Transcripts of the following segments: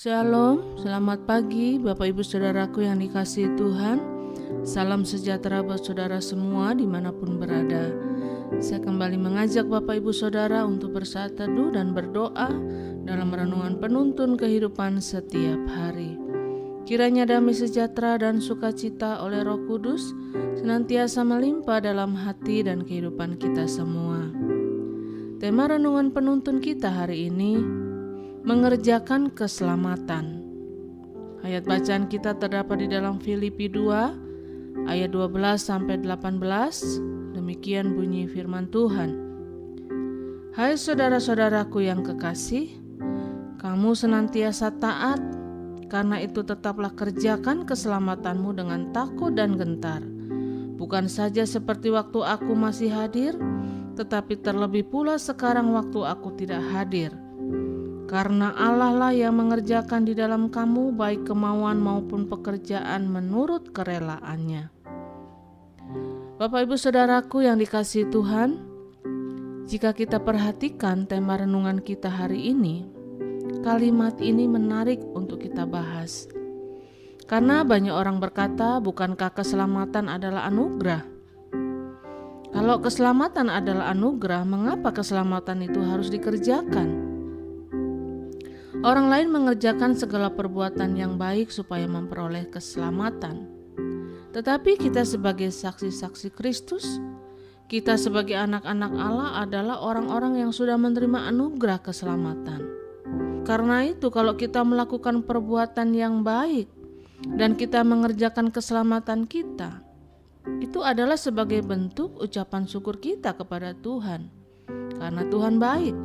Shalom, selamat pagi Bapak Ibu Saudaraku yang dikasihi Tuhan. Salam sejahtera buat saudara semua dimanapun berada. Saya kembali mengajak Bapak Ibu Saudara untuk bersaat teduh dan berdoa dalam renungan penuntun kehidupan setiap hari. Kiranya damai sejahtera dan sukacita oleh Roh Kudus senantiasa melimpah dalam hati dan kehidupan kita semua. Tema renungan penuntun kita hari ini, mengerjakan keselamatan. Ayat bacaan kita terdapat di dalam Filipi 2 ayat 12 sampai 18. Demikian bunyi firman Tuhan. Hai saudara-saudaraku yang kekasih, kamu senantiasa taat, karena itu tetaplah kerjakan keselamatanmu dengan takut dan gentar. Bukan saja seperti waktu aku masih hadir, tetapi terlebih pula sekarang waktu aku tidak hadir. Karena Allah lah yang mengerjakan di dalam kamu baik kemauan maupun pekerjaan menurut kerelaannya. Bapak Ibu Saudaraku yang dikasihi Tuhan, jika kita perhatikan tema renungan kita hari ini, kalimat ini menarik untuk kita bahas. Karena banyak orang berkata, bukankah keselamatan adalah anugerah? Kalau keselamatan adalah anugerah, mengapa keselamatan itu harus dikerjakan? Orang lain mengerjakan segala perbuatan yang baik supaya memperoleh keselamatan. Tetapi kita sebagai saksi-saksi Kristus, kita sebagai anak-anak Allah adalah orang-orang yang sudah menerima anugerah keselamatan. Karena itu kalau kita melakukan perbuatan yang baik dan kita mengerjakan keselamatan kita, itu adalah sebagai bentuk ucapan syukur kita kepada Tuhan. Karena Tuhan baik.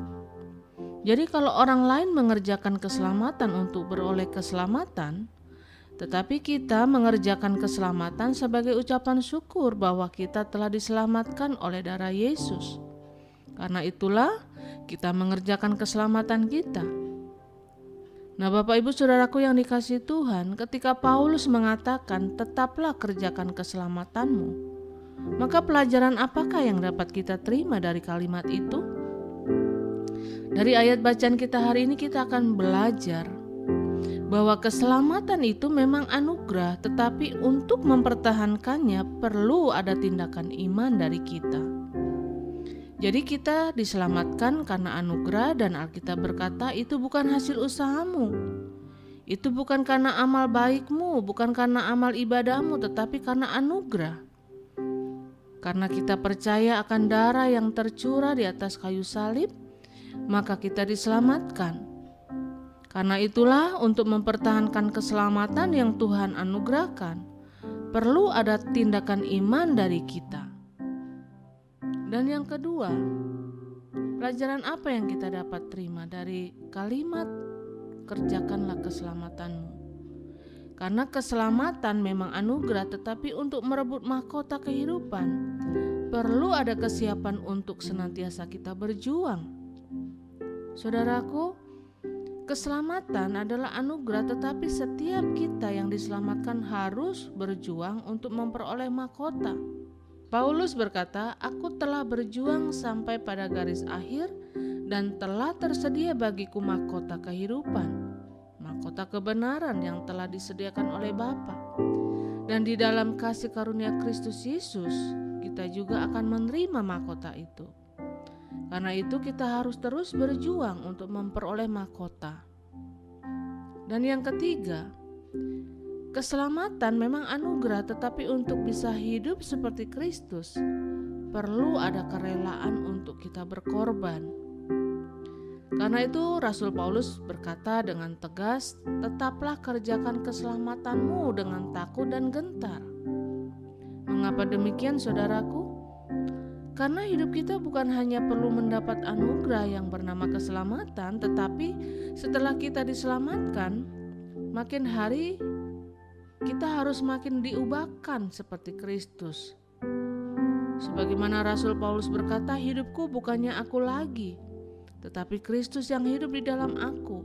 Jadi kalau orang lain mengerjakan keselamatan untuk beroleh keselamatan, tetapi kita mengerjakan keselamatan sebagai ucapan syukur bahwa kita telah diselamatkan oleh darah Yesus. Karena itulah kita mengerjakan keselamatan kita. Nah Bapak Ibu Saudaraku yang dikasihi Tuhan, ketika Paulus mengatakan tetaplah kerjakan keselamatanmu, maka pelajaran apakah yang dapat kita terima dari kalimat itu? Dari ayat bacaan kita hari ini kita akan belajar bahwa keselamatan itu memang anugerah, tetapi untuk mempertahankannya perlu ada tindakan iman dari kita. Jadi kita diselamatkan karena anugerah, dan Alkitab berkata itu bukan hasil usahamu. Itu bukan karena amal baikmu, bukan karena amal ibadahmu, tetapi karena anugerah. Karena kita percaya akan darah yang tercurah di atas kayu salib, maka kita diselamatkan. Karena itulah untuk mempertahankan keselamatan yang Tuhan anugerahkan, perlu ada tindakan iman dari kita. Dan yang kedua, pelajaran apa yang kita dapat terima dari kalimat kerjakanlah keselamatanmu? Karena keselamatan memang anugerah, tetapi untuk merebut mahkota kehidupan, perlu ada kesiapan untuk senantiasa kita berjuang. Saudaraku, keselamatan adalah anugerah, tetapi setiap kita yang diselamatkan harus berjuang untuk memperoleh mahkota. Paulus berkata, aku telah berjuang sampai pada garis akhir dan telah tersedia bagiku mahkota kehidupan, mahkota kebenaran yang telah disediakan oleh Bapa. Dan di dalam kasih karunia Kristus Yesus, kita juga akan menerima mahkota itu. Karena itu kita harus terus berjuang untuk memperoleh mahkota. Dan yang ketiga, keselamatan memang anugerah, tetapi untuk bisa hidup seperti Kristus, perlu ada kerelaan untuk kita berkorban. Karena itu Rasul Paulus berkata dengan tegas, tetaplah kerjakan keselamatanmu dengan takut dan gentar. Mengapa demikian saudaraku? Karena hidup kita bukan hanya perlu mendapat anugerah yang bernama keselamatan, tetapi setelah kita diselamatkan, makin hari kita harus makin diubahkan seperti Kristus. Sebagaimana Rasul Paulus berkata, hidupku bukannya aku lagi, tetapi Kristus yang hidup di dalam aku.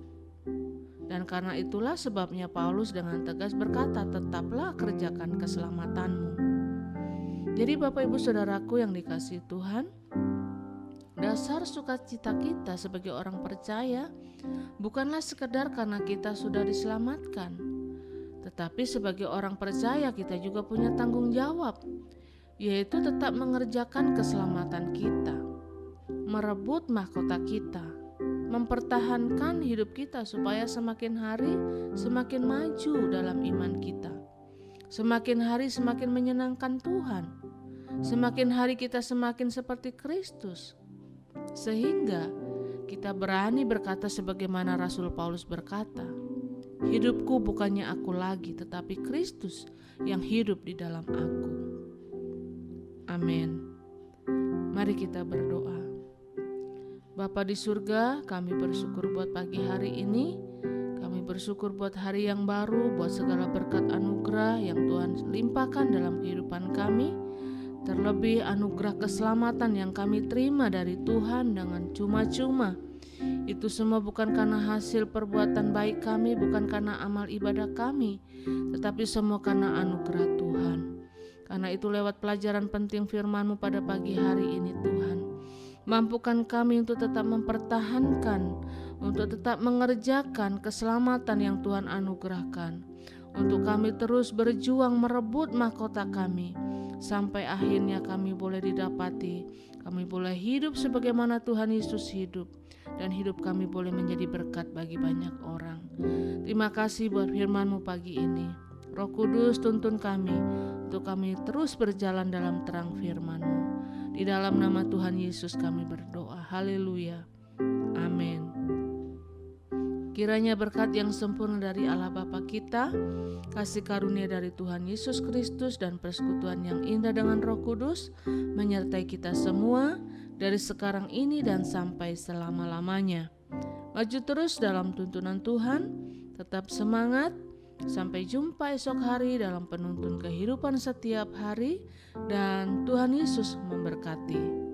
Dan karena itulah sebabnya Paulus dengan tegas berkata, tetaplah kerjakan keselamatanmu. Jadi Bapak Ibu Saudaraku yang dikasihi Tuhan, Dasar sukacita kita sebagai orang percaya bukanlah sekedar karena kita sudah diselamatkan, tetapi sebagai orang percaya kita juga punya tanggung jawab, yaitu tetap mengerjakan keselamatan kita, merebut mahkota kita, mempertahankan hidup kita supaya semakin hari semakin maju dalam iman kita. Semakin hari semakin menyenangkan Tuhan. Semakin hari kita semakin seperti Kristus. Sehingga kita berani berkata sebagaimana Rasul Paulus berkata, "Hidupku bukannya aku lagi, tetapi Kristus yang hidup di dalam aku." Amin. Mari kita berdoa. Bapa di surga, kami bersyukur buat pagi hari ini. Kami bersyukur buat hari yang baru, buat segala berkat anugerah yang Tuhan limpahkan dalam kehidupan kami. Terlebih anugerah keselamatan yang kami terima dari Tuhan dengan cuma-cuma. Itu semua bukan karena hasil perbuatan baik kami, bukan karena amal ibadah kami, tetapi semua karena anugerah Tuhan. Karena itu lewat pelajaran penting firman-Mu pada pagi hari ini Tuhan, mampukan kami untuk tetap mempertahankan, untuk tetap mengerjakan keselamatan yang Tuhan anugerahkan, untuk kami terus berjuang merebut mahkota kami, sampai akhirnya kami boleh didapati, kami boleh hidup sebagaimana Tuhan Yesus hidup, dan hidup kami boleh menjadi berkat bagi banyak orang. Terima kasih buat firman-Mu pagi ini. Roh Kudus tuntun kami untuk kami terus berjalan dalam terang firman-Mu. Di dalam nama Tuhan Yesus kami berdoa. Haleluya. Amin. Kiranya berkat yang sempurna dari Allah Bapa kita, kasih karunia dari Tuhan Yesus Kristus, dan persekutuan yang indah dengan Roh Kudus menyertai kita semua dari sekarang ini dan sampai selama-lamanya. Maju terus dalam tuntunan Tuhan, tetap semangat. Sampai jumpa esok hari dalam penuntun kehidupan setiap hari, dan Tuhan Yesus memberkati.